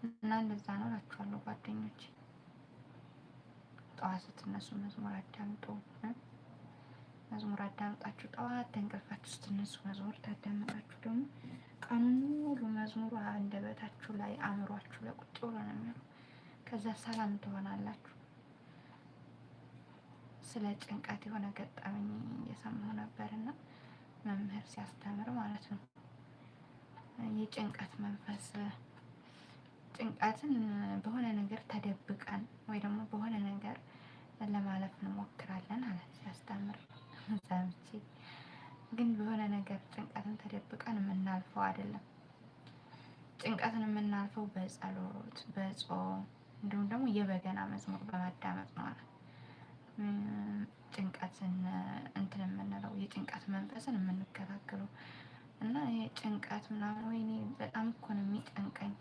እና እንደዛ ነው እላችኋለሁ ጓደኞቼ። ጠዋት ስትነሱ መዝሙር አዳምጡ። መዝሙር አዳምጣችሁ ጠዋት ተንቀልፋችሁ ስትነሱ መዝሙር ታዳምጣችሁ ደግሞ ቀኑን ሙሉ መዝሙሩ አንደበታችሁ ላይ አእምሯችሁ ላይ ቁጭ ብሎ ነው የሚለው። ከዛ ሰላም ትሆናላችሁ። ስለ ጭንቀት የሆነ ገጠመኝ እየሰማሁ ነበርና መምህር ሲያስተምር ማለት ነው የጭንቀት መንፈስ ጭንቀትን በሆነ ነገር ተደብቀን ወይ ደግሞ በሆነ ነገር ለማለፍ እንሞክራለን አለ ሲያስተምር ሰምቼ። ግን በሆነ ነገር ጭንቀትን ተደብቀን የምናልፈው አይደለም። ጭንቀትን የምናልፈው በጸሎት፣ በጾም እንዲሁም ደግሞ የበገና መዝሙር በማዳመጥ ነው አለ። ጭንቀትን እንትን የምንለው የጭንቀት መንፈስን የምንከላከለው እና ይሄ ጭንቀት ምናምን ወይኔ በጣም እኮ ነው የሚጨንቀኝ